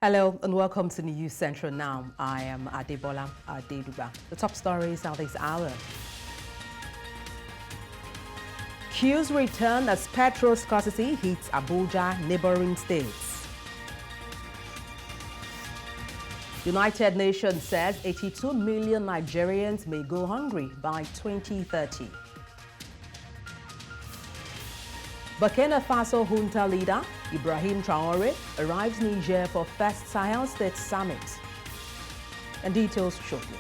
Hello and welcome to News Central Now. I am Adebola Adedugba. The top stories are this hour. Queues return as petrol scarcity hits Abuja, neighboring states. United Nations says 82 million Nigerians may go hungry by 2030. Burkina Faso junta leader Ibrahim Traore arrives Niger for first Sahel States summit. And details shortly.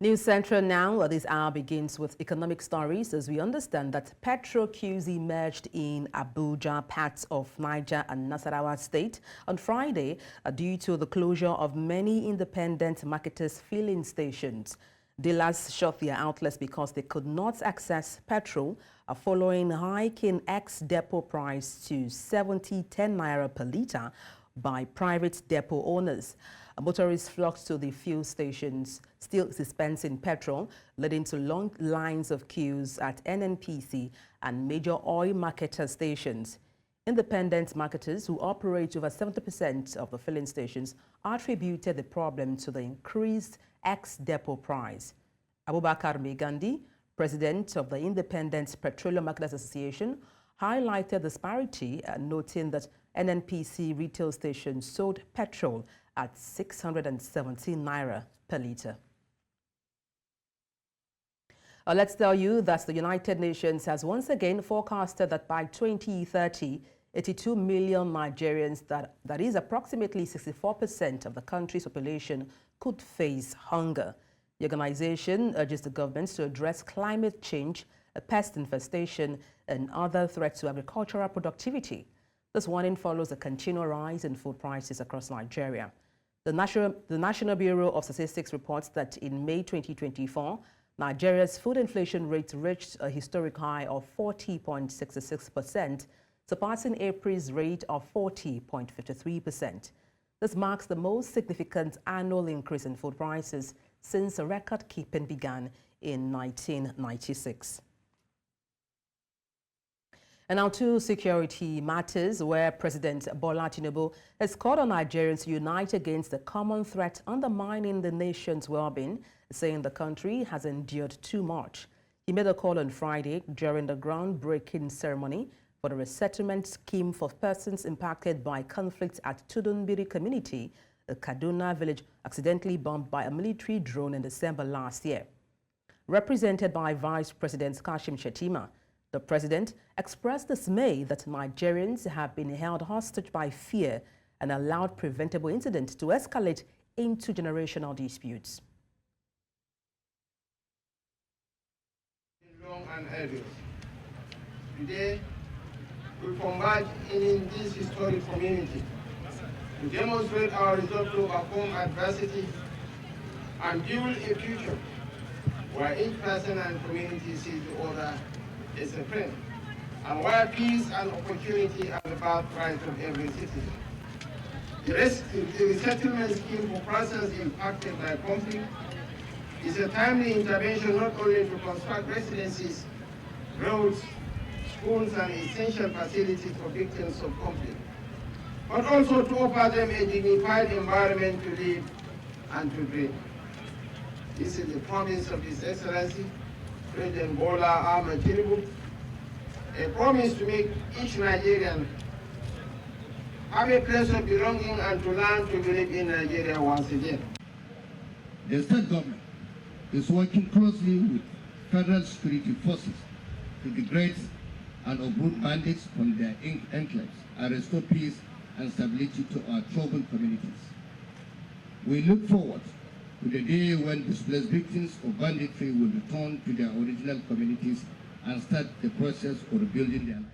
News Central Now, this hour begins with economic stories as we understand that petrol queues emerged in Abuja, parts of Niger and Nasarawa State on Friday due to the closure of many independent marketers' filling stations. Dealers shut their outlets because they could not access petrol following hike in ex-depot price to 70.10 naira per litre by private depot owners. Motorists flocked to the fuel stations, still dispensing petrol, leading to long lines of queues at NNPC and major oil marketer stations. Independent marketers who operate over 70% of the filling stations attributed the problem to the increased ex-depot price. Abubakar Maigandi, president of the Independent Petroleum Marketers Association, highlighted the disparity, noting that NNPC retail stations sold petrol at 617 naira per litre. Let's tell you that the United Nations has once again forecasted that by 2030, 82 million Nigerians, that is approximately 64% of the country's population, could face hunger. The organization urges the governments to address climate change, pest infestation, and other threats to agricultural productivity. This warning follows a continual rise in food prices across Nigeria. The National Bureau of Statistics reports that in May 2024, Nigeria's food inflation rate reached a historic high of 40.66%, surpassing April's rate of 40.53%. This marks the most significant annual increase in food prices since record-keeping began in 1996. And now to security matters, where President Bola Tinubu has called on Nigerians to unite against the common threat undermining the nation's well-being, saying the country has endured too much. He made a call on Friday during the groundbreaking ceremony for the resettlement scheme for persons impacted by conflicts at Tudunbiri community, a Kaduna village accidentally bombed by a military drone in December last year. Represented by Vice President Kashim Shettima, the president expressed dismay that Nigerians have been held hostage by fear and allowed preventable incidents to escalate into generational disputes. Long and arduous. Today, we converge in this historic community to demonstrate our resolve to overcome adversity and build a future where each person and community sees the other as a friend, and where peace and opportunity are the birthright of every citizen. The resettlement scheme for persons impacted by conflict is a timely intervention not only to construct residences, roads, schools, and essential facilities for victims of conflict, but also to offer them a dignified environment to live and to dream. This is the promise of His Excellency, President Bola Ahmed Tinubu, a promise to make each Nigerian have a place of belonging and to learn to believe in Nigeria once again. The state government is working closely with federal security forces to degrade and uproot bandits from their enclaves and restore peace and stability to our troubled communities. We look forward to the day when displaced victims of banditry will return to their original communities and start the process of rebuilding their lives.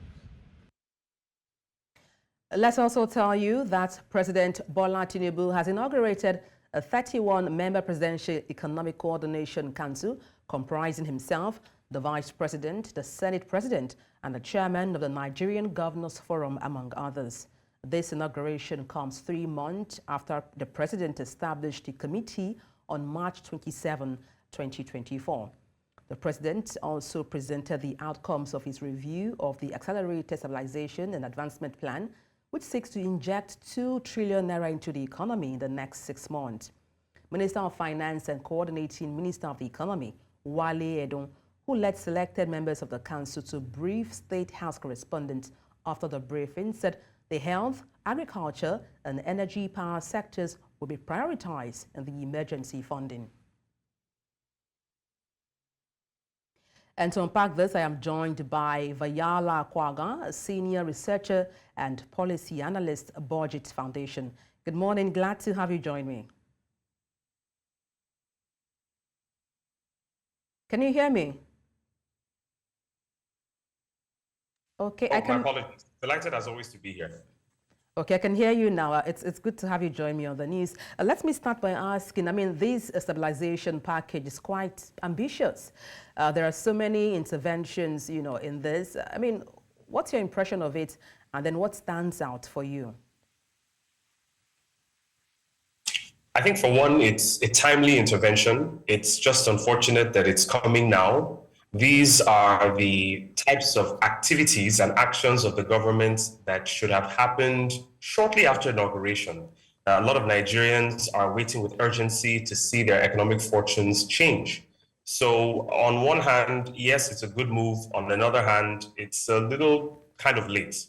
Let's also tell you that President Bola Tinubu has inaugurated a 31-member Presidential Economic Coordination Council comprising himself, the Vice President, the Senate President, and the Chairman of the Nigerian Governors Forum, among others. This inauguration comes 3 months after the President established the committee on March 27, 2024. The president also presented the outcomes of his review of the Accelerated Stabilization and Advancement Plan, which seeks to inject 2 trillion naira into the economy in the next 6 months. Minister of Finance and Coordinating Minister of the Economy, Wale Edun, who led selected members of the council to brief State House correspondents after the briefing, said the health, agriculture, and energy power sectors will be prioritized in the emergency funding. And to unpack this, I am joined by Vayala Kwaga, a senior researcher and policy analyst at Budget Foundation. Good morning. Glad to have you join me. Can you hear me? Okay, my apologies. Delighted as always to be here. Okay, I can hear you now. It's good to have you join me on the news. Let me start by asking, this stabilization package is quite ambitious. There are so many interventions, in this. What's your impression of it? And then what stands out for you? I think for one, it's a timely intervention. It's just unfortunate that it's coming now. These are the types of activities and actions of the government that should have happened shortly after inauguration. A lot of Nigerians are waiting with urgency to see their economic fortunes change. So on one hand, yes, it's a good move. On another hand, it's a little kind of late.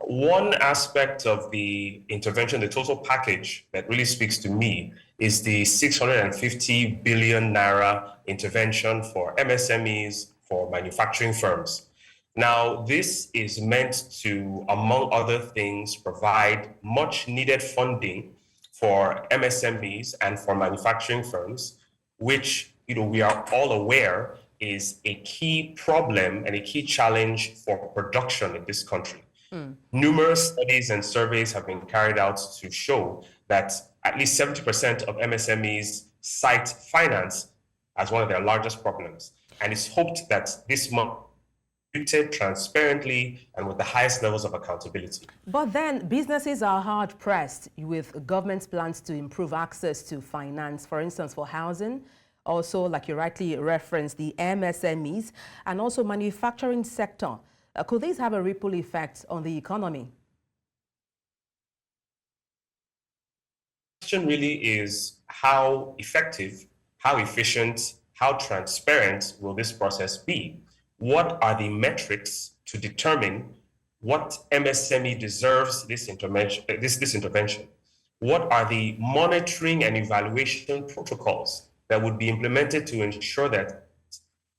One aspect of the intervention, the total package that really speaks to me is the 650 billion naira intervention for MSMEs, for manufacturing firms. Now, this is meant to, among other things, provide much needed funding for MSMEs and for manufacturing firms, which we are all aware is a key problem and a key challenge for production in this country. Numerous studies and surveys have been carried out to show that at least 70% of MSMEs cite finance as one of their largest problems. And it's hoped that this month treated transparently and with the highest levels of accountability. But then businesses are hard pressed with government's plans to improve access to finance, for instance, for housing. Also, like you rightly referenced, the MSMEs and also manufacturing sector. Could these have a ripple effect on the economy? The question really is how effective, how efficient, how transparent will this process be? What are the metrics to determine what MSME deserves this intervention? What are the monitoring and evaluation protocols that would be implemented to ensure that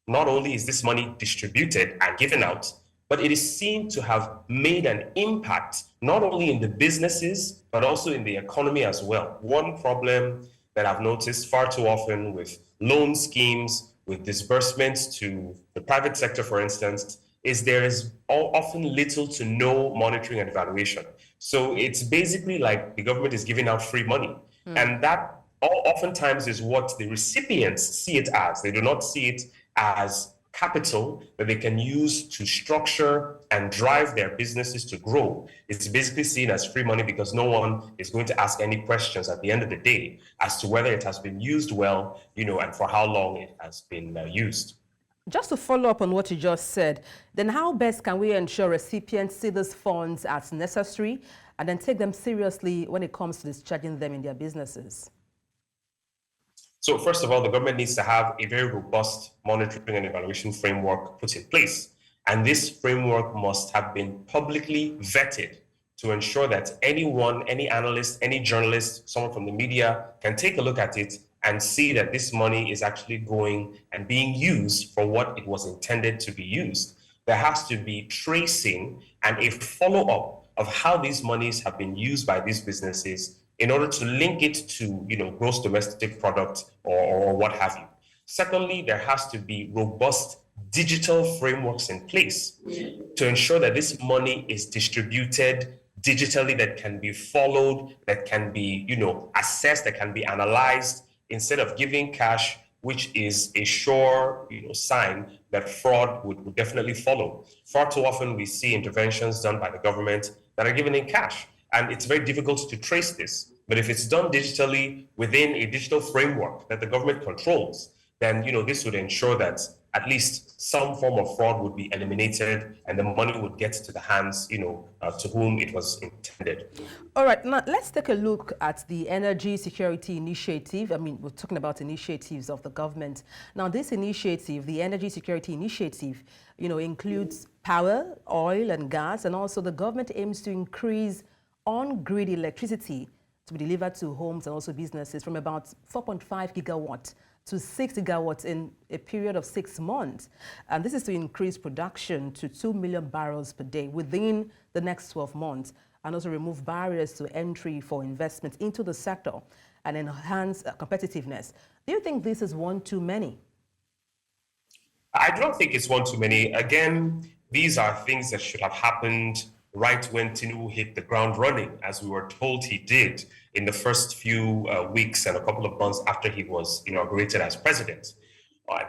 not only is this money distributed and given out, but it is seen to have made an impact, not only in the businesses, but also in the economy as well. One problem that I've noticed far too often with loan schemes, with disbursements to the private sector, for instance, is there is often little to no monitoring and evaluation. So it's basically like the government is giving out free money. And that oftentimes is what the recipients see it as. They do not see it as capital that they can use to structure and drive their businesses to grow. It's basically seen as free money because no one is going to ask any questions at the end of the day as to whether it has been used well, and for how long it has been used. Just to follow up on what you just said, then how best can we ensure recipients see these funds as necessary and then take them seriously when it comes to discharging them in their businesses? So first of all, the government needs to have a very robust monitoring and evaluation framework put in place. And this framework must have been publicly vetted to ensure that anyone, any analyst, any journalist, someone from the media can take a look at it and see that this money is actually going and being used for what it was intended to be used. There has to be tracing and a follow-up of how these monies have been used by these businesses in order to link it to, gross domestic product or what have you. Secondly, there has to be robust digital frameworks in place to ensure that this money is distributed digitally, that can be followed, that can be, assessed, that can be analyzed, instead of giving cash, which is a sure, sign that fraud would definitely follow. Far too often we see interventions done by the government that are given in cash. And it's very difficult to trace this. But if it's done digitally within a digital framework that the government controls, then this would ensure that at least some form of fraud would be eliminated and the money would get to the hands, to whom it was intended. All right, now let's take a look at the Energy Security Initiative. I mean, we're talking about initiatives of the government. Now, this initiative, the Energy Security Initiative, includes power, oil and gas, and also the government aims to increase on-grid electricity to be delivered to homes and also businesses from about 4.5 gigawatts to 6 gigawatts in a period of 6 months. And this is to increase production to 2 million barrels per day within the next 12 months, and also remove barriers to entry for investment into the sector and enhance competitiveness. Do you think this is one too many? I don't think it's one too many. Again, these are things that should have happened right when Tinubu hit the ground running, as we were told he did in the first few weeks and a couple of months after he was inaugurated as president.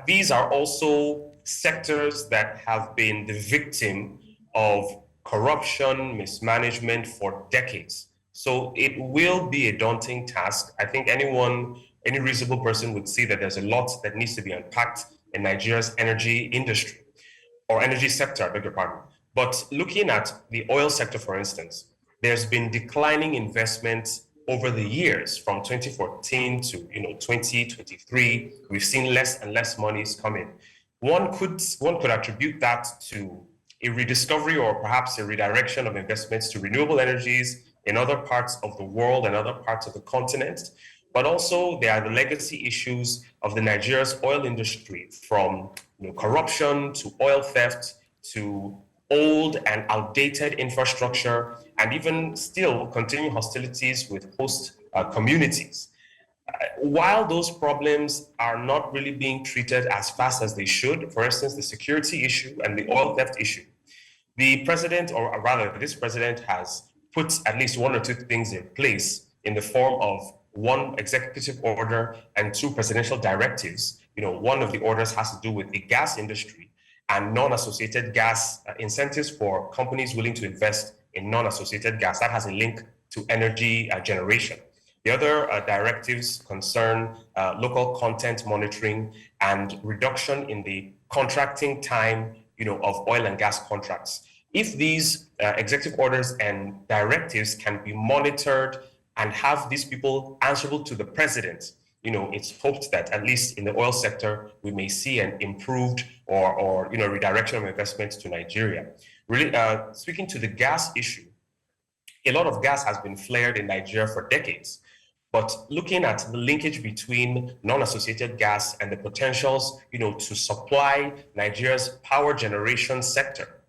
These are also sectors that have been the victim of corruption, mismanagement for decades. So it will be a daunting task. I think any reasonable person would see that there's a lot that needs to be unpacked in Nigeria's energy industry, or energy sector, I beg your pardon. But looking at the oil sector, for instance, there's been declining investment over the years from 2014 to 2023. We've seen less and less monies come in. One could attribute that to a rediscovery or perhaps a redirection of investments to renewable energies in other parts of the world and other parts of the continent. But also there are the legacy issues of the Nigeria's oil industry, from corruption to oil theft to old and outdated infrastructure, and even still continuing hostilities with host communities. While those problems are not really being treated as fast as they should, for instance, the security issue and the oil theft issue, the president, or rather this president, has put at least one or two things in place in the form of one executive order and two presidential directives. One of the orders has to do with the gas industry and non-associated gas incentives for companies willing to invest in non-associated gas. That has a link to energy generation. The other directives concern local content monitoring and reduction in the contracting time, of oil and gas contracts. If these executive orders and directives can be monitored and have these people answerable to the president, it's hoped that at least in the oil sector, we may see an improved or redirection of investments to Nigeria. Really, speaking to the gas issue, a lot of gas has been flared in Nigeria for decades. But looking at the linkage between non-associated gas and the potentials, to supply Nigeria's power generation sector,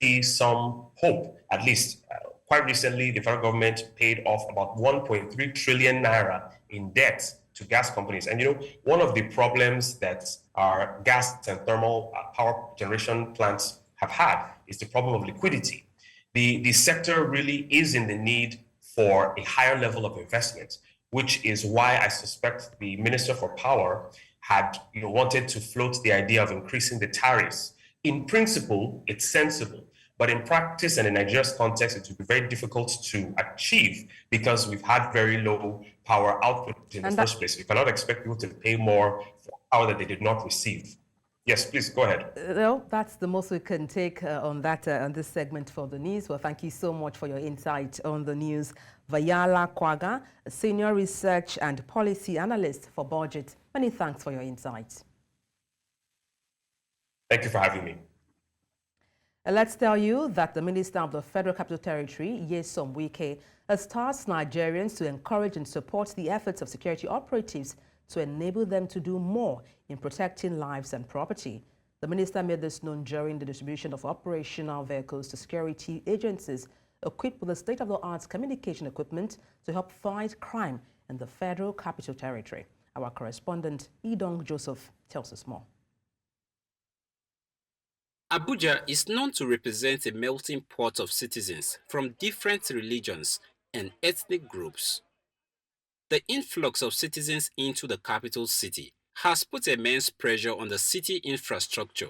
see some hope. At least quite recently, the federal government paid off about 1.3 trillion naira in debt to gas companies. And one of the problems that our gas and thermal power generation plants have had is the problem of liquidity. The sector really is in the need for a higher level of investment, which is why I suspect the Minister for Power had wanted to float the idea of increasing the tariffs. In principle, it's sensible, but in practice and in Nigeria's context, it would be very difficult to achieve because we've had very low power output in the first place. We cannot expect people to pay more for power that they did not receive. Yes, please, go ahead. No, that's the most we can take on this segment for the news. Well, thank you so much for your insight on the news. Vayala Kwaga, a senior research and policy analyst for budget. Many thanks for your insights. Thank you for having me. Let's tell you that the Minister of the Federal Capital Territory, Nyesom Wike, has tasked Nigerians to encourage and support the efforts of security operatives to enable them to do more in protecting lives and property. The minister made this known during the distribution of operational vehicles to security agencies equipped with the state-of-the-art communication equipment to help fight crime in the Federal Capital Territory. Our correspondent, Idong Joseph, tells us more. Abuja is known to represent a melting pot of citizens from different religions and ethnic groups. The influx of citizens into the capital city has put immense pressure on the city infrastructure,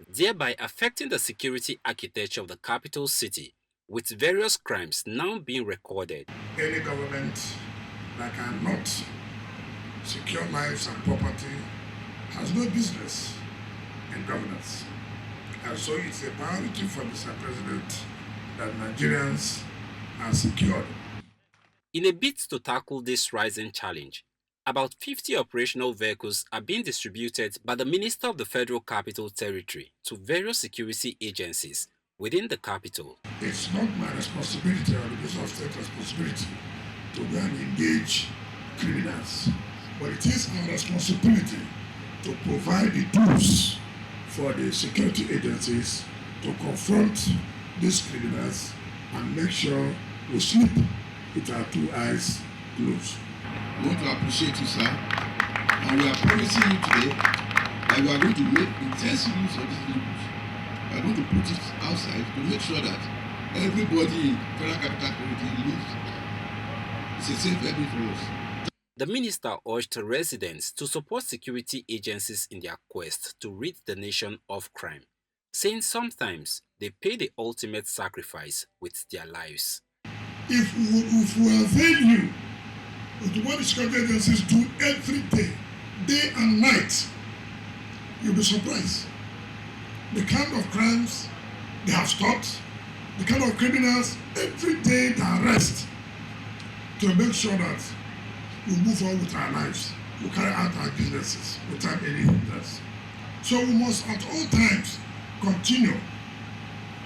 thereby affecting the security architecture of the capital city, with various crimes now being recorded. Any government that cannot secure lives and property has no business and governance. And so it's a priority for Mr. President that Nigerians are secured. In a bid to tackle this rising challenge, about 50 operational vehicles are being distributed by the Minister of the Federal Capital Territory to various security agencies within the capital. It's not my responsibility or the Minister of State responsibility to go and engage criminals, but it is our responsibility to provide the tools for the security agencies to confront these criminals and make sure we sleep with our two eyes closed. We want to appreciate you, sir, and we are promising you today that we are going to make intensive use of these tools. We are going to put it outside to make sure that everybody in Federal Capital Territory lives. It's a safe haven for us. The minister urged residents to support security agencies in their quest to rid the nation of crime, saying sometimes they pay the ultimate sacrifice with their lives. If we avail you with what the security agencies do every day and night, you'll be surprised. The kind of crimes they have stopped, the kind of criminals every day they arrest to make sure that we move on with our lives, we carry out our businesses without any hindrance. So we must at all times continue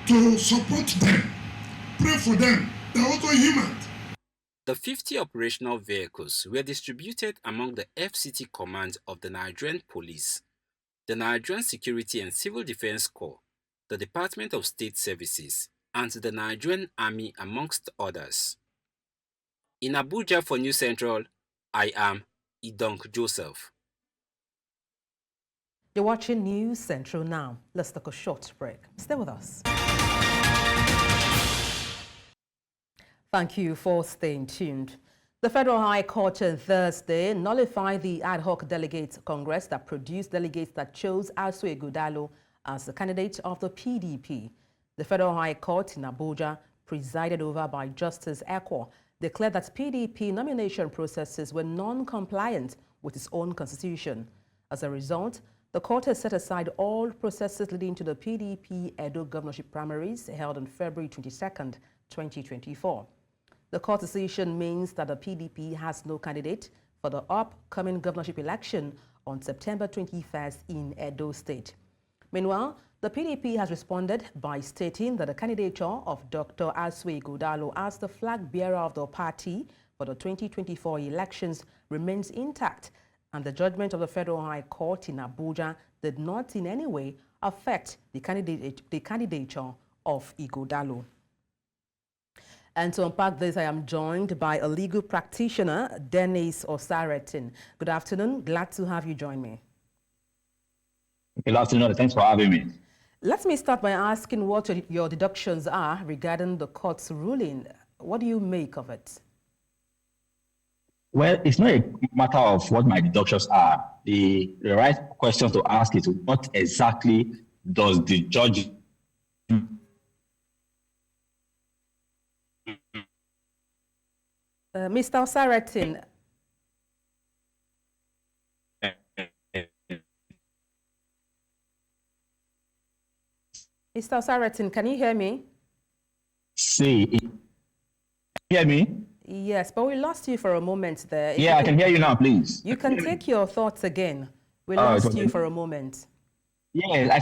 to support them, pray for them. They're also human. The 50 operational vehicles were distributed among the FCT Command of the Nigerian Police, the Nigerian Security and Civil Defense Corps, the Department of State Services, and the Nigerian Army, amongst others. In Abuja for News Central, I am Idonk Joseph. You're watching News Central now. Let's take a short break. Stay with us. Thank you for staying tuned. The Federal High Court on Thursday nullified the ad hoc delegates Congress that produced delegates that chose Asue Ighodalo as the candidate of the PDP. The Federal High Court in Abuja, presided over by Justice Ekwo, declared that PDP nomination processes were non-compliant with its own constitution. As a result, the court has set aside all processes leading to the PDP Edo governorship primaries held on February 22nd, 2024. The court decision means that the PDP has no candidate for the upcoming governorship election on September 21st in Edo State. Meanwhile, the PDP has responded by stating that the candidature of Dr. Asue Ighodalo as the flag bearer of the party for the 2024 elections remains intact, and the judgment of the Federal High Court in Abuja did not in any way affect the candidature of Ighodalo. And to unpack this, I am joined by a legal practitioner, Dennis Osaretin. Good afternoon. Glad to have you join me. Good afternoon. Thanks for having me. Let me start by asking what your deductions are regarding the court's ruling. What do you make of it? Well, it's not a matter of what my deductions are. The right question to ask is what exactly does the judge Mr. Osaretin, Mr. Osaretin, can you hear me? say? Hear me? Yes, but we lost you for a moment there. Yeah, I can hear you now, please. You can take your thoughts again. We lost you for a moment. Yeah, I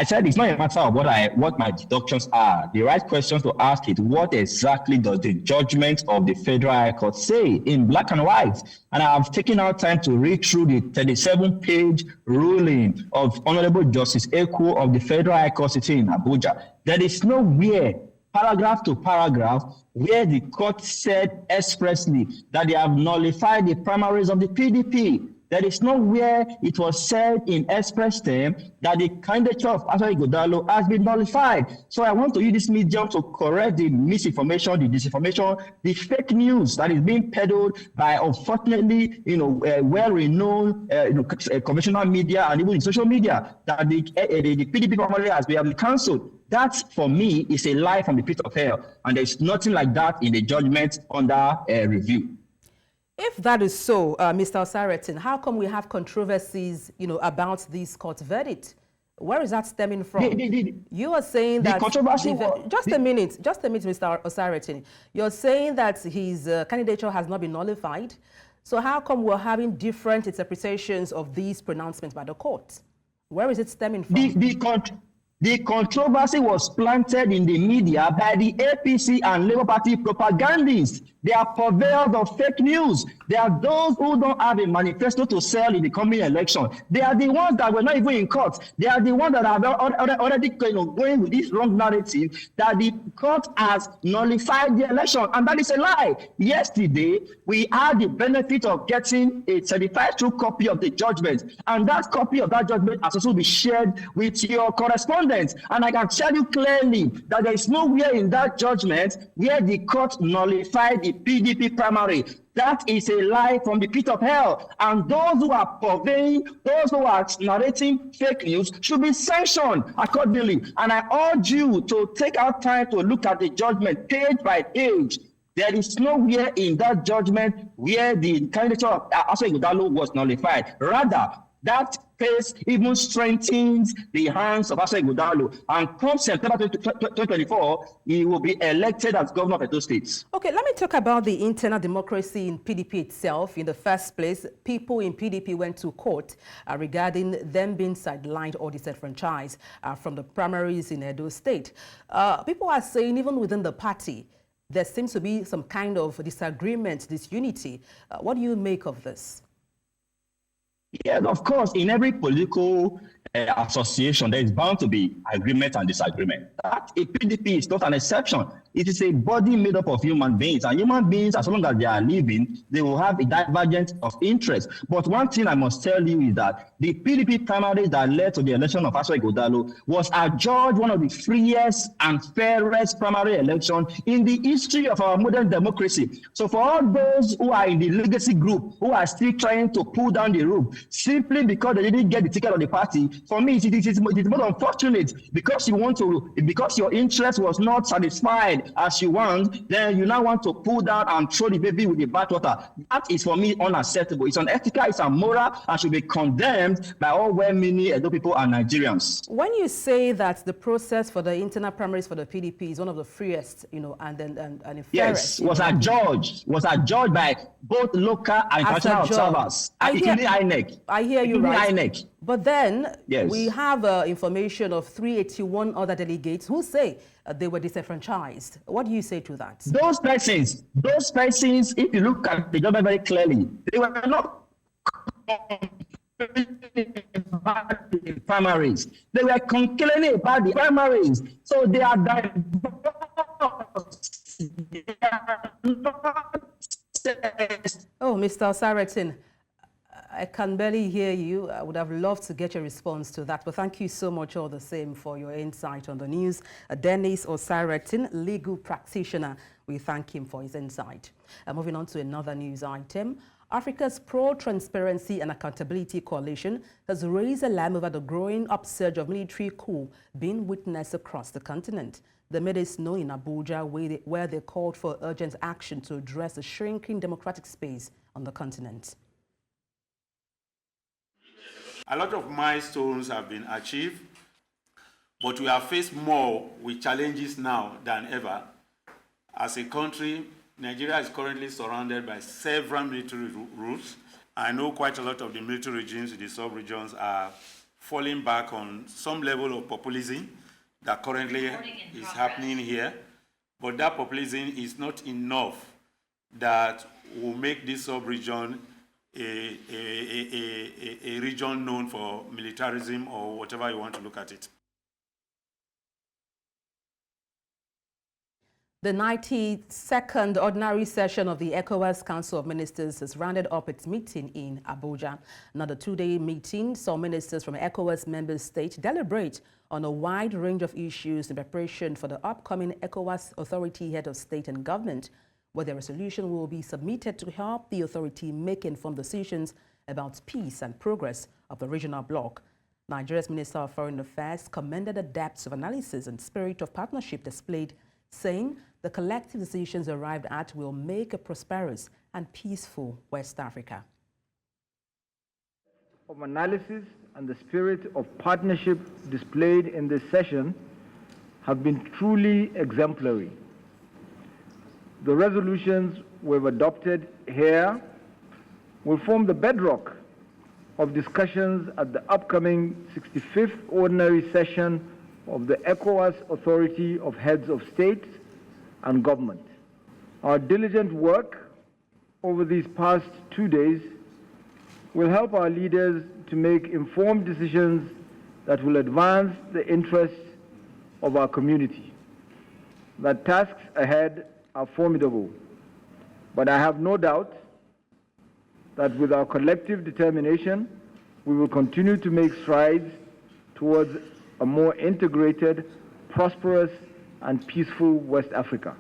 said it's not a matter of what my deductions are. The right question to ask is what exactly does the judgment of the Federal High Court say in black and white? And I have taken out time to read through the 37-page ruling of Honorable Justice Ekwo of the Federal High Court sitting in Abuja. There is nowhere, paragraph to paragraph, where the court said expressly that they have nullified the primaries of the PDP. There is nowhere it was said in express term that the candidature of Asue Ighodalo has been nullified. So I want to use this medium to correct the misinformation, the disinformation, the fake news that is being peddled by, unfortunately, well-renowned conventional media and even in social media that the PDP primary has been cancelled. That, for me, is a lie from the pit of hell, and there's nothing like that in the judgment under review. If that is so, Mr. Osaretin, how come we have controversies, about this court verdict? Where is that stemming from? You are saying that... controversy just a minute, Mr. Osaratin. You're saying that his candidature has not been nullified. So how come we're having different interpretations of these pronouncements by the court? Where is it stemming from? The controversy was planted in the media by the APC and Labour Party propagandists. They are purveyors of fake news. They are those who don't have a manifesto to sell in the coming election. They are the ones that were not even in court. They are the ones that are already going with this wrong narrative that the court has nullified the election. And that is a lie. Yesterday, we had the benefit of getting a certified true copy of the judgment. And that copy of that judgment has also been shared with your correspondent. And I can tell you clearly that there is nowhere in that judgment where the court nullified the PDP primary. That is a lie from the pit of hell. And those who are purveying, those who are narrating fake news should be sanctioned accordingly. And I urge you to take out time to look at the judgment page by page. There is nowhere in that judgment where the candidature of Aswa Ighodalo was nullified. Rather, that case even strengthens the hands of Aswa Ighodalo. And come September 2024, he will be elected as governor of Edo State. Okay, let me talk about the internal democracy in PDP itself. In the first place, people in PDP went to court regarding them being sidelined or disenfranchised from the primaries in Edo State. People are saying even within the party, there seems to be some kind of disagreement, disunity. What do you make of this? Yeah, of course, in every political association, there is bound to be agreement and disagreement. That a PDP is not an exception. It is a body made up of human beings, and human beings, as long as they are living, they will have a divergence of interest. But one thing I must tell you is that the PDP primaries that led to the election of Aswa Ighodalo was adjudged one of the freest and fairest primary elections in the history of our modern democracy. So for all those who are in the legacy group, who are still trying to pull down the roof, simply because they didn't get the ticket of the party, for me, it is more unfortunate because your interest was not satisfied as you want, then you now want to pull down and throw the baby with the bathwater. That is for me unacceptable. It's unethical, it's immoral, and should be condemned by all well-meaning Edo people and Nigerians. When you say that the process for the internal primaries for the PDP is one of the freest, and the fairest, yes, was adjudged by both local and international observers, including INEC. I hear you, right? INEC. But then yes, we have information of 381 other delegates who say they were disenfranchised. What do you say to that? Those persons, if you look at the government very clearly, they were not primaries. They were complaining about the primaries. So they are diverse. Oh, Mr. Osaratin, I can barely hear you. I would have loved to get your response to that, but thank you so much all the same for your insight on the news. Dennis Osaratin, legal practitioner, we thank him for his insight. Moving on to another news item. Africa's Pro-Transparency and Accountability Coalition has raised alarm over the growing upsurge of military coup being witnessed across the continent. They made this known in Abuja, where they called for urgent action to address the shrinking democratic space on the continent. A lot of milestones have been achieved, but we are faced more with challenges now than ever. As a country, Nigeria is currently surrounded by several military routes. I know quite a lot of the military regimes in the sub-regions are falling back on some level of populism that currently is happening here, but that populism is not enough that will make this sub-region a region known for militarism or whatever you want to look at it. The 92nd Ordinary Session of the ECOWAS Council of Ministers has rounded up its meeting in Abuja. Another two-day meeting saw ministers from ECOWAS member states deliberate on a wide range of issues in preparation for the upcoming ECOWAS Authority Head of State and Government, where the resolution will be submitted to help the authority make informed decisions about peace and progress of the regional bloc. Nigeria's Minister of Foreign Affairs commended the depths of analysis and spirit of partnership displayed, saying the collective decisions arrived at will make a prosperous and peaceful West Africa. of analysis and the spirit of partnership displayed in this session have been truly exemplary. The resolutions we've adopted here will form the bedrock of discussions at the upcoming 65th Ordinary Session of the ECOWAS Authority of Heads of State and Government. Our diligent work over these past 2 days will help our leaders to make informed decisions that will advance the interests of our community. The tasks ahead are formidable, but I have no doubt that with our collective determination, we will continue to make strides towards a more integrated, prosperous, and peaceful West Africa.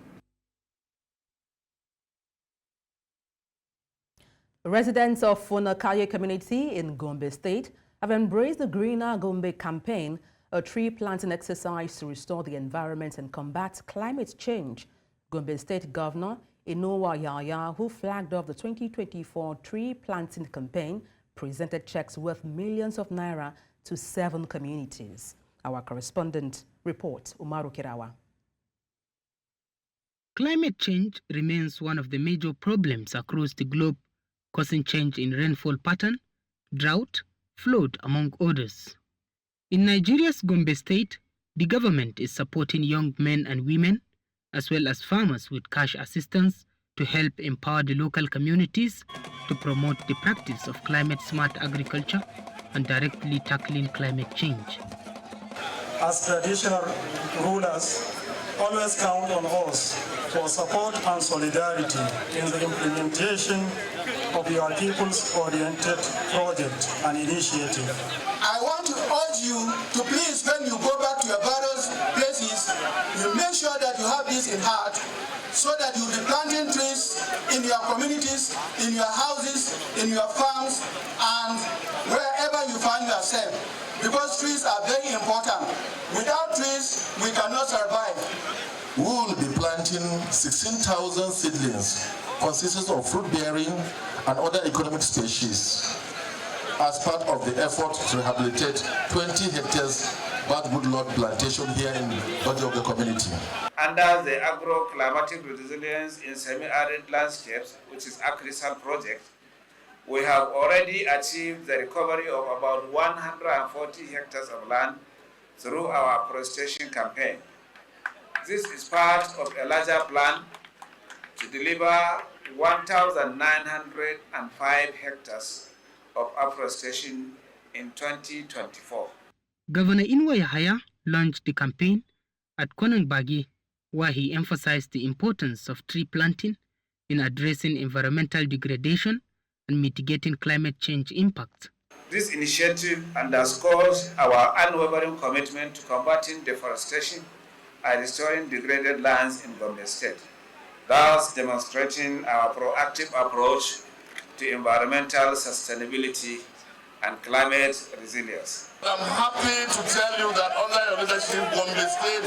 Residents of Funakaye community in Gombe State have embraced the Greener Gombe campaign, a tree planting exercise to restore the environment and combat climate change. Gombe State Governor Inowa Yaya, who flagged off the 2024 tree planting campaign, presented checks worth millions of naira to 7 communities. Our correspondent reports, Umaru Kirawa. Climate change remains one of the major problems across the globe, causing change in rainfall pattern, drought, flood, among others. In Nigeria's Gombe State, the government is supporting young men and women, as well as farmers with cash assistance to help empower the local communities to promote the practice of climate-smart agriculture and directly tackling climate change. As traditional rulers, always count on us for support and solidarity in the implementation of your people's-oriented project and initiative. I want to urge you to please, when you go back to your various places, you make sure that you have this in heart, so that you'll be planting trees in your communities, in your houses, in your farms, and wherever you find yourself. Because trees are very important. Without trees, we cannot survive. We will be planting 16,000 seedlings, consisting of fruit-bearing and other economic species, as part of the effort to rehabilitate 20 hectares bad woodlot plantation here in the community. Under the agro-climatic resilience in semi-arid landscapes, which is AgriSal project, we have already achieved the recovery of about 140 hectares of land through our afforestation campaign. This is part of a larger plan to deliver 1,905 hectares of afforestation in 2024. Governor Inwa Yahaya launched the campaign at Konangbagi, where he emphasized the importance of tree planting in addressing environmental degradation and mitigating climate change impacts. This initiative underscores our unwavering commitment to combating deforestation and restoring degraded lands in Gombe State, thus demonstrating our proactive approach to environmental sustainability and climate resilience. I'm happy to tell you that under your leadership, Gombe State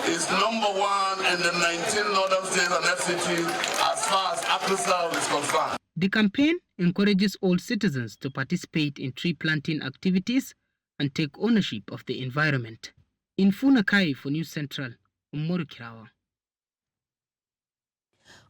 is #1 in the 19 northern states and FCT as far as AgriSal is concerned. The campaign encourages all citizens to participate in tree planting activities and take ownership of the environment. In Funakaye for News Central, Umaru Kirawa.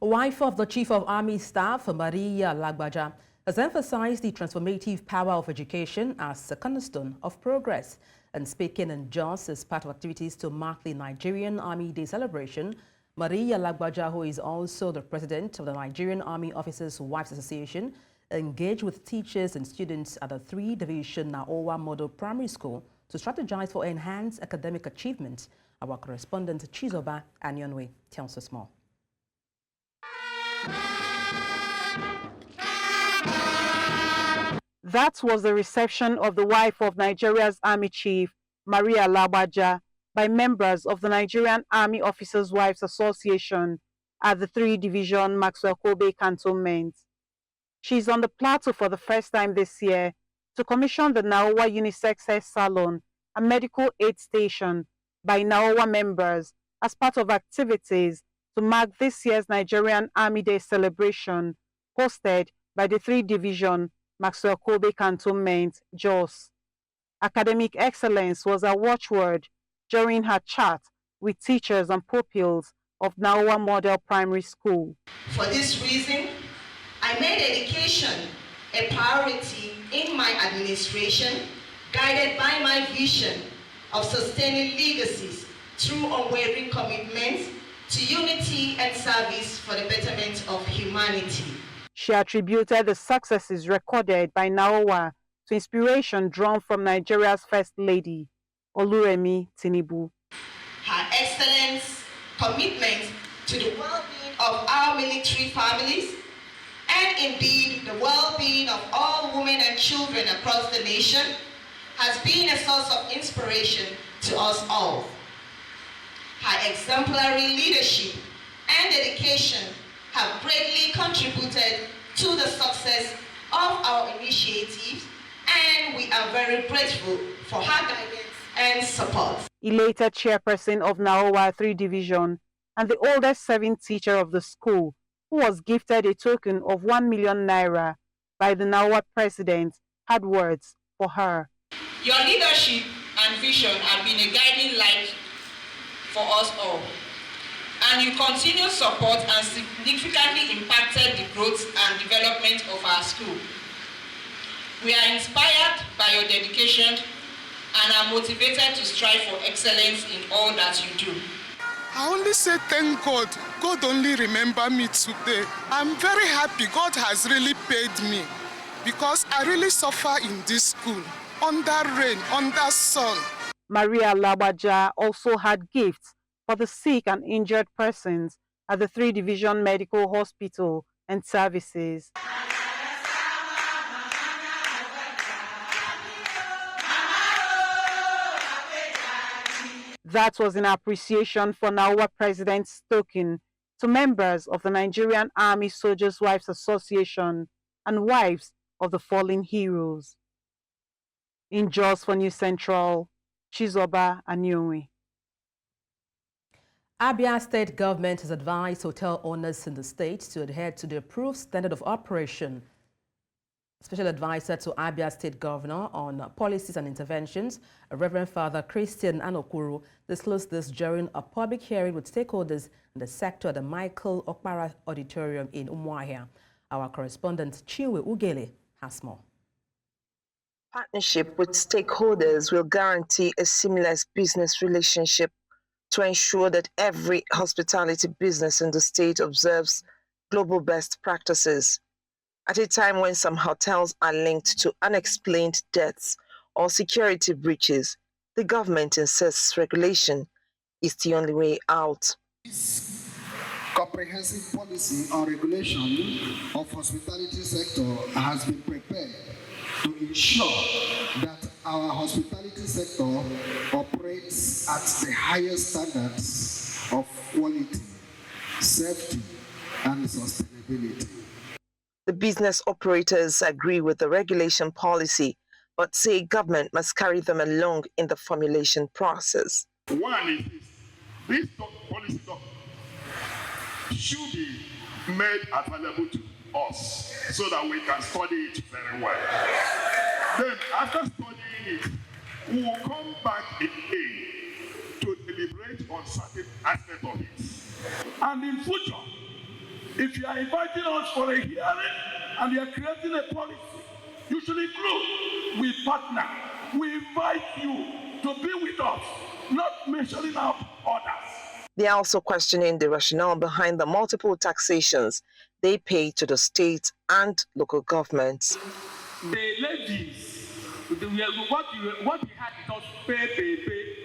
Wife of the Chief of Army Staff, Maria Lagbaja, has emphasized the transformative power of education as a cornerstone of progress. And speaking in Jos as part of activities to mark the Nigerian Army Day celebration, Maria Lagbaja, who is also the president of the Nigerian Army Officers' Wives Association, engaged with teachers and students at the 3-division Naowa Model Primary School to strategize for enhanced academic achievement. Our correspondent Chizoba Anyonwe tells us more. That was the reception of the wife of Nigeria's Army Chief, Maria Lagbaja, by members of the Nigerian Army Officers' Wives Association at the 3-division Maxwell Kobe Cantonment. She is on the plateau for the first time this year to commission the Naowa Unisex Hair Salon and Medical Aid Station by Naowa members as part of activities to mark this year's Nigerian Army Day celebration hosted by the 3-division Maxwell Kobe Cantonment, Jos. Academic excellence was a watchword during her chat with teachers and pupils of Naowa Model Primary School. For this reason, I made education a priority in my administration, guided by my vision of sustaining legacies through unwavering commitment to unity and service for the betterment of humanity. She attributed the successes recorded by Naowa to inspiration drawn from Nigeria's First Lady, Oluremi Tinubu. Her excellence, commitment to the well-being of our military families, and indeed the well-being of all women and children across the nation, has been a source of inspiration to us all. Her exemplary leadership and dedication have greatly contributed to the success of our initiatives, and we are very grateful for her guidance and support. Elated chairperson of Naowa 3 Division and the oldest serving teacher of the school, who was gifted a token of 1 million naira by the Naowa president, had words for her. Your leadership and vision have been a guiding light for us all, and your continued support has significantly impacted the growth and development of our school. We are inspired by your dedication and are motivated to strive for excellence in all that you do. I only say thank God. God only remember me today. I'm very happy God has really paid me, because I really suffer in this school, under rain, under sun. Maria Labaja also had gifts for the sick and injured persons at the 3 Division Medical Hospital and Services. That was in appreciation for Naowa President's token to members of the Nigerian Army Soldiers' Wives Association and wives of the fallen heroes. In Jos for News Central, Chizoba Anyonwe. Abia State government has advised hotel owners in the state to adhere to the approved standard of operation. Special advisor to Abia State Governor on Policies and Interventions, Reverend Father Christian Anokuru, disclosed this during a public hearing with stakeholders in the sector at the Michael Okpara Auditorium in Umuahia. Our correspondent Chiwe Ugele has more. Partnership with stakeholders will guarantee a seamless business relationship to ensure that every hospitality business in the state observes global best practices. At a time when some hotels are linked to unexplained deaths or security breaches, the government insists regulation is the only way out. Comprehensive policy on regulation of hospitality sector has been prepared to ensure that our hospitality sector operates at the highest standards of quality, safety, and sustainability. The business operators agree with the regulation policy, but say government must carry them along in the formulation process. One is this policy document should be made available to us so that we can study it very well. Then after studying it, we will come back again to deliberate on certain aspects of it. And in future, if you are inviting us for a hearing and you are creating a policy, you should include, we partner, we invite you to be with us, not measuring up others. They are also questioning the rationale behind the multiple taxations they pay to the state and local governments. The levies, what we had was pay,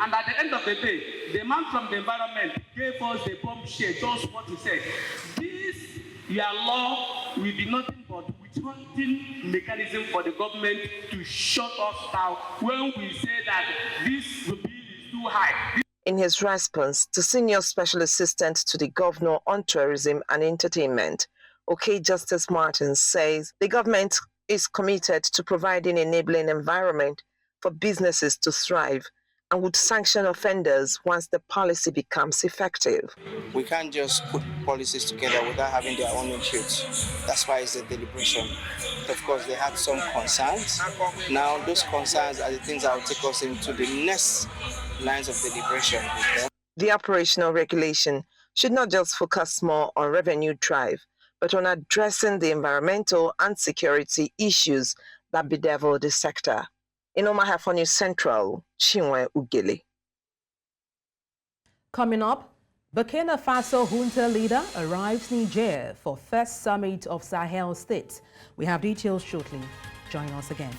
and at the end of the day, the man from the environment gave us the bombshell, just what he said. This, your law, will be nothing but withholding mechanism for the government to shut us down when we say that this bill is too high. In his response, the senior special assistant to the governor on tourism and entertainment, OK Justice Martin, says the government is committed to providing an enabling environment for businesses to thrive and would sanction offenders once the policy becomes effective. We can't just put policies together without having their own inputs. That's why it's a deliberation. Of course, they had some concerns. Now, those concerns are the things that will take us into the next lines of deliberation with them. The operational regulation should not just focus more on revenue drive, but on addressing the environmental and security issues that bedevil the sector. In Omaha for News Central, Chinwe Ugele. Coming up, Burkina Faso junta leader arrives Niger for first summit of Sahel states. We have details shortly. Join us again.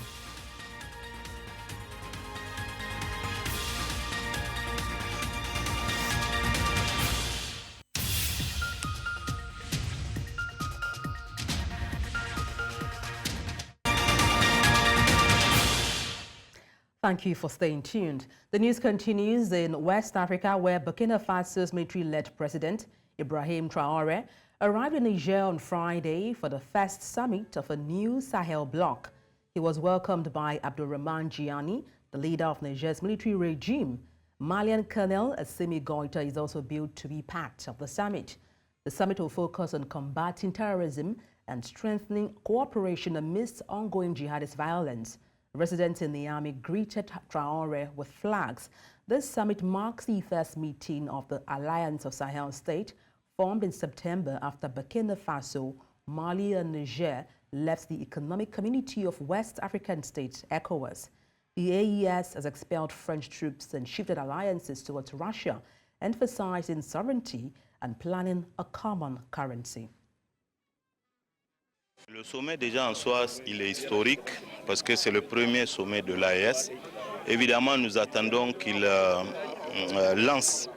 Thank you for staying tuned. The news continues in West Africa, where Burkina Faso's military-led president, Ibrahim Traoré, arrived in Niger on Friday for the first summit of a new Sahel bloc. He was welcomed by Abdurrahman Giani, the leader of Niger's military regime. Malian Colonel Assimi Goïta is also billed to be part of the summit. The summit will focus on combating terrorism and strengthening cooperation amidst ongoing jihadist violence. Residents in the army greeted Traoré with flags. This summit marks the first meeting of the Alliance of Sahel States, formed in September after Burkina Faso, Mali and Niger left the Economic Community of West African States, ECOWAS. The AES has expelled French troops and shifted alliances towards Russia, emphasizing sovereignty and planning a common currency. Le sommet déjà en soi, il est historique parce que c'est le premier sommet de l'AES. Évidemment, nous attendons qu'il lance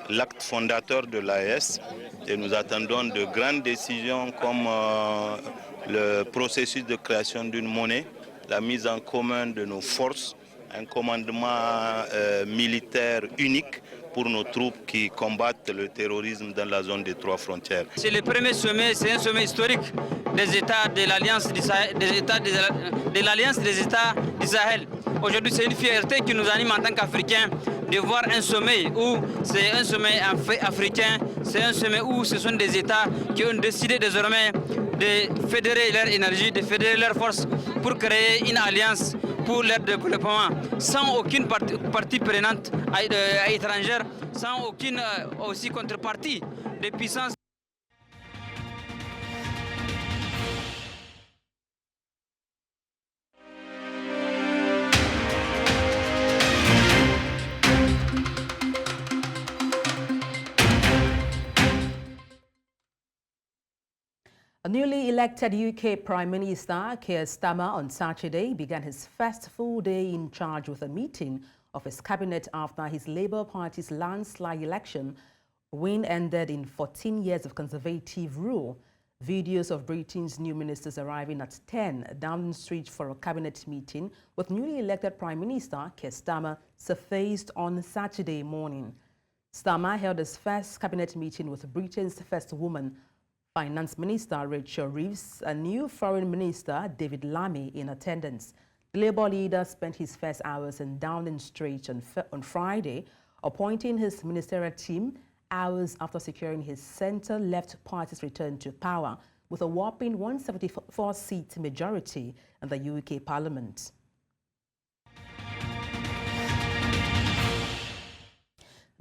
l'acte fondateur de l'AES et nous attendons de grandes décisions comme le processus de création d'une monnaie, la mise en commun de nos forces, un commandement militaire unique pour nos troupes qui combattent le terrorisme dans la zone des trois frontières. C'est le premier sommet, c'est un sommet historique des États de l'Alliance des États du Sahel. Aujourd'hui, c'est une fierté qui nous anime en tant qu'Africains de voir un sommet où c'est un sommet africain, c'est un sommet où ce sont des États qui ont décidé désormais de fédérer leur énergie, de fédérer leurs forces pour créer une alliance pour leur développement, sans aucune partie prenante étrangère, sans aucune aussi contrepartie des puissances. A newly elected UK Prime Minister Keir Starmer on Saturday began his first full day in charge with a meeting of his cabinet after his Labour Party's landslide election win ended in 14 years of Conservative rule. Videos of Britain's new ministers arriving at 10 Downing Street for a cabinet meeting with newly elected Prime Minister Keir Starmer surfaced on Saturday morning. Starmer held his first cabinet meeting with Britain's first woman, Finance Minister Rachel Reeves, and new Foreign Minister David Lammy in attendance. The Labour leader spent his first hours in Downing Street on Friday, appointing his ministerial team hours after securing his centre-left party's return to power with a whopping 174-seat majority in the UK Parliament.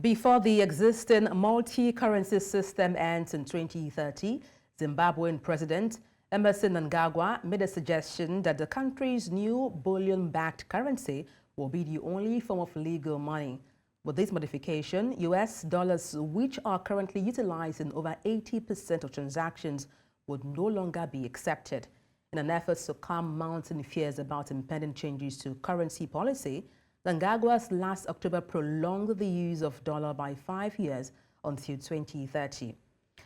Before the existing multi-currency system ends in 2030, Zimbabwean President Emmerson Mnangagwa made a suggestion that the country's new bullion-backed currency will be the only form of legal money. With this modification, US dollars, which are currently utilized in over 80% of transactions, would no longer be accepted. In an effort to calm mounting fears about impending changes to currency policy, Mnangagwa's last October prolonged the use of dollar by 5 years until 2030.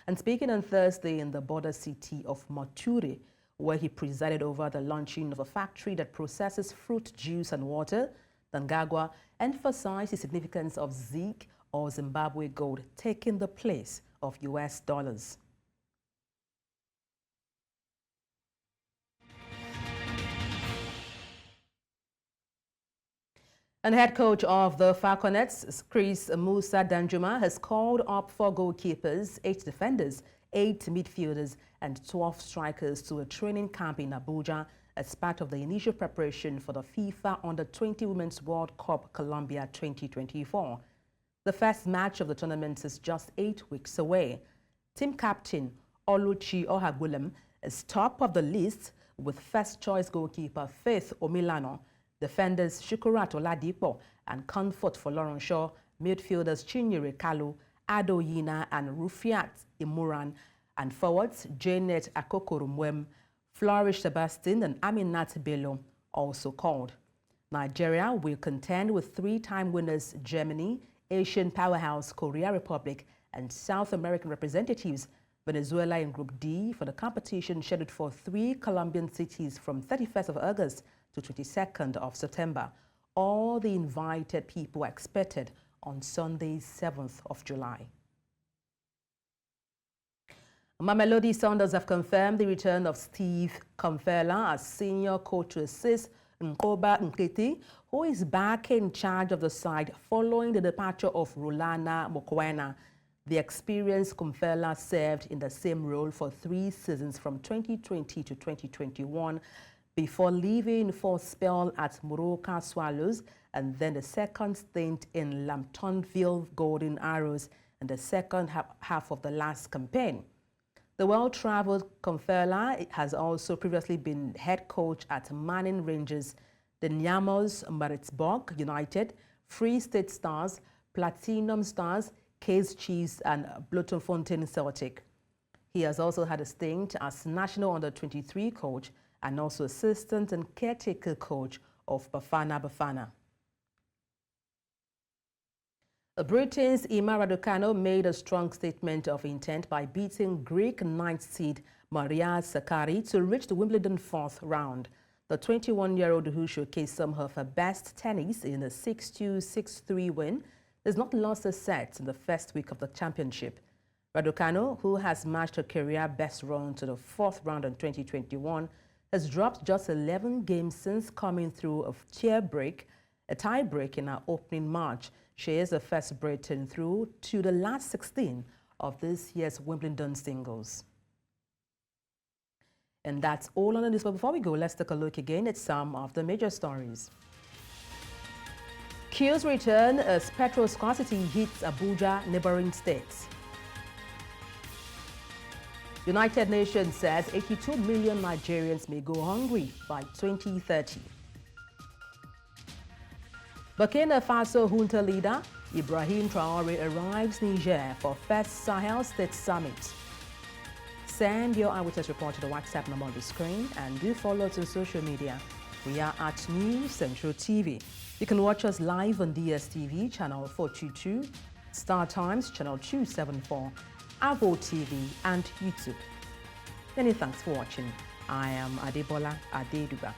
And speaking on Thursday in the border city of Motorists, where he presided over the launching of a factory that processes fruit juice and water, Mnangagwa emphasized the significance of ZiG, or Zimbabwe gold, taking the place of US dollars. And head coach of the Falconets, Chris Musa Danjuma, has called up 4 goalkeepers, 8 defenders, 8 midfielders, and 12 strikers to a training camp in Abuja as part of the initial preparation for the FIFA Under-20 Women's World Cup Colombia 2024. The first match of the tournament is just 8 weeks away. Team captain Oluchi Ohagulem is top of the list with first-choice goalkeeper Faith Omilano, defenders Shukurat Oladipo and Comfort for Lorenshaw, midfielders Chinyere Kalu, Ado Yina and Rufiat Imuran, and forwards Janet Akokorumwem, Flourish Sebastian and Aminat Bello, also called. Nigeria will contend with 3-time winners Germany, Asian powerhouse Korea Republic, and South American representatives Venezuela in Group D for the competition scheduled for 3 Colombian cities from 31st of August to 22nd of September. All the invited people are expected on Sunday, 7th of July. Mamelodi Sundowns have confirmed the return of Steve Comfella as senior coach to assist Nkoba Nketi, who is back in charge of the side following the departure of Rulana Mokwena. The experienced Comfella served in the same role for 3 seasons from 2020 to 2021 before leaving for a spell at Moroka Swallows and then the second stint in Lambtonville Golden Arrows in the second half of the last campaign. The well-traveled Comfella has also previously been head coach at Manning Rangers, the Nyamos Maritzburg United, Free State Stars, Platinum Stars, Case Chiefs and Bloemfontein Celtic. He has also had a stint as national under-23 coach and also assistant and caretaker coach of Bafana Bafana. Britain's Ima Raducanu made a strong statement of intent by beating Greek 9th seed Maria Sakkari to reach the Wimbledon 4th round. The 21-year-old who showcased some of her best tennis in a 6-2, 6-3 win has not lost a set in the first week of the championship. Raducanu, who has matched her career best run to the 4th round in 2021, has dropped just 11 games since coming through a tie break in her opening match. She is the first Briton through to the last 16 of this year's Wimbledon singles. And that's all on the news. But before we go, let's take a look again at some of the major stories. Queues return as petrol scarcity hits Abuja, neighboring states. United Nations says 82 million Nigerians may go hungry by 2030. Burkina Faso junta leader Ibrahim Traore arrives Niger for first Sahel State Summit. Send your eyewitness report to the WhatsApp number on the screen and do follow us on social media. We are at News Central TV. You can watch us live on DSTV channel 422, Star Times channel 274, Avo TV and YouTube. Many thanks for watching. I am Adebola Adedugba.